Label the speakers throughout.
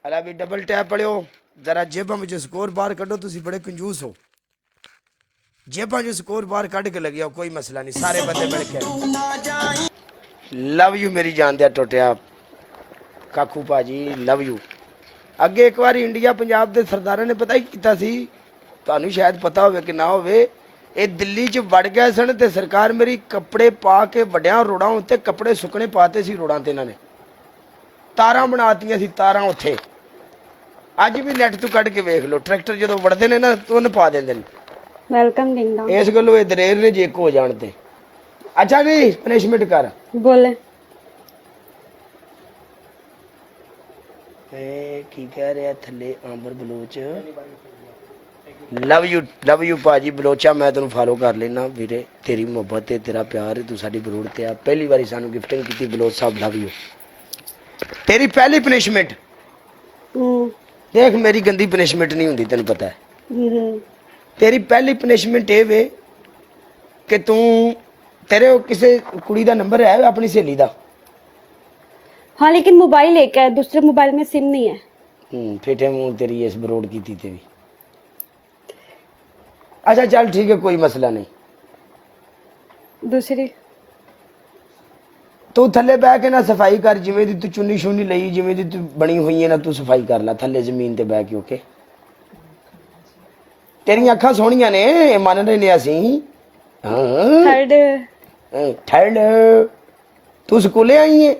Speaker 1: अला भी double tap पढ़ियो जरा जेबा में स्कोर बार कढ़ो तुसी बड़े कंजूस हो जेबा जो स्कोर बार कढ़ के लगिया कोई मसला नहीं सारे बंदे मिल के लव यू मेरी जान दिया टोटिया काकू भाजी लव यू अगे एक बार इंडिया पंजाब के सरदारा ने पता ही किया सी तुहानू शायद पता होवे कि ना होवे ये दिल्ली च वड़ गए सन ते सरकार मेरी कपड़े पा के वड्डियां रोडां उत्ते कपड़े सुकने पाते सी रोडां ते इन्हां ने तारां बनातियां सी तारां उत्थे अज भी नैट तू कढ़ के वेख लो ट्रैक्टर जो वड़ते ने ना तो उन्हें पा देंदे ने
Speaker 2: वेलकम किंगडम
Speaker 1: इस गल्लों ये दलेर ने जे एक हो जाण ते अच्छा जी पनिशमेंट कर
Speaker 2: बोले
Speaker 1: की कह रहा थले आंबर बलोच लव यू भाजी बलोचा मैं तेन फॉलो कर लेना वीरे तेरी मुहब्बत है तेरा प्यार है तू साडी जरूरत है पहली बारी सानू गिफ्टिंग की बलोच साहब लव यू तेरी पहली पनिशमेंट देख मेरी गंदी पनिशमेंट नहीं होंदी तेन पता है तेरी पहली पनिशमेंट ये वे कि तू तेरे किसी कुड़ी दा नंबर है अपनी सहेली दा
Speaker 2: हाँ लेकिन मोबाइल एक है दूसरे मोबाइल में सिम नहीं है
Speaker 1: फिटे मुंह तेरी इस बरोड की थी तेरी अच्छा चल ठीक है कोई मसला नहीं
Speaker 2: दूसरी
Speaker 1: तू थले बह के ना सफाई कर जिवें दी तू चुन्नी शुन्नी लई जिवें दी तू बनी हुई है ना तू सफाई कर ला थले जमीन ते बह के ओके तेरी अखां सोहणियां ने मन रहे ने असी थर्ड तू स्कूले आई है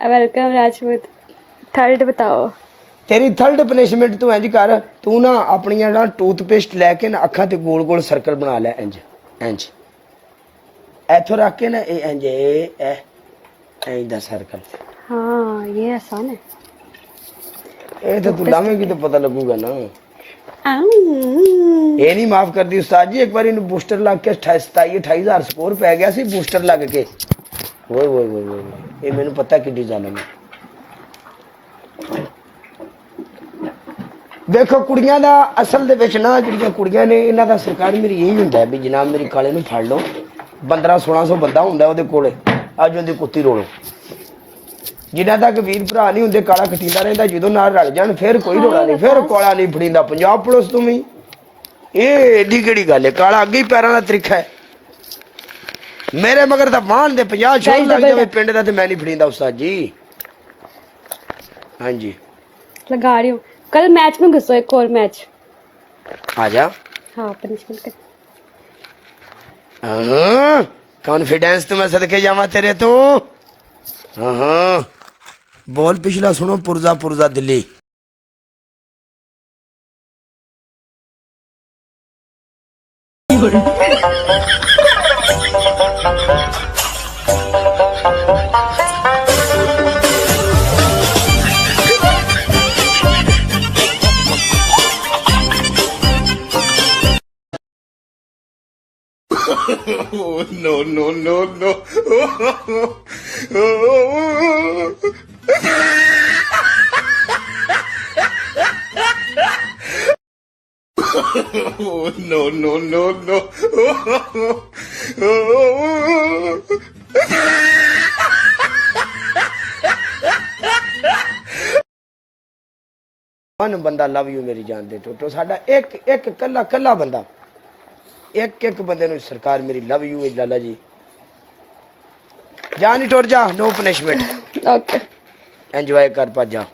Speaker 2: वेलकम राजपूत थर्ड बताओ
Speaker 1: तेरी थर्ड पनिशमेंट तू इंज कर तू ना अपनी ना टूथपेस्ट लैके ना अखां ते गोल गोल सर्कल बना ले इंज इंज इथों रख के ना इंज इंज दा सर्कल
Speaker 2: हाँ ये आसान है
Speaker 1: ये तो तू लावेंगी तो पता लगूगा ना ये नहीं माफ कर दी उस्ताद जी एक बार इन बूस्टर लग के 27-28,000 स्कोर पै गया सी बूस्टर लग के वो ये मैंने पता कि जालम है देखो कुड़ियां दा असल दे विच ना जिहड़ियां कुड़ियां ने इन्हां दा सरकार मेरी यही हुंदा है भी जनाब मेरी काले नूं फड़ लो 1500-1600 बंदा हुंदा ओहदे कोले अज उहदी कुत्ती रोलो जिन्ना तक वीर भरा नहीं होंगे काला खटींदा रहिंदा जदों नाल रल जाण फिर कोई रोला नहीं फिर कोला नहीं फड़ींदा पंजाब पुलिस तुम ही ये एडी केड़ी गल है काला अगे ही पैरां दा तरीका है मेरे मगर तां बाण दे 50 शोर लग जावे पिंड दा ते मैं नहीं फड़ींदा उस्ताद जी हां जी
Speaker 2: लगा रही हूँ कल मैच में घुसो एक और मैच
Speaker 1: आ जा
Speaker 2: हाँ पनिशमेंट कर
Speaker 1: कॉन्फिडेंस तो मैं सदके जावा तेरे तो हाँ बोल पिछला सुनो पुरजा पुरजा दिल्ली no. No. वन बंदा लव यू मेरी जान दे टोटो साडा एक कला बंदा एक बंदे नूं सरकार मेरी लव यू है लाला जी जा नहीं टुर जा नो पनिशमेंट
Speaker 2: ओके
Speaker 1: एंजॉय कर भज जा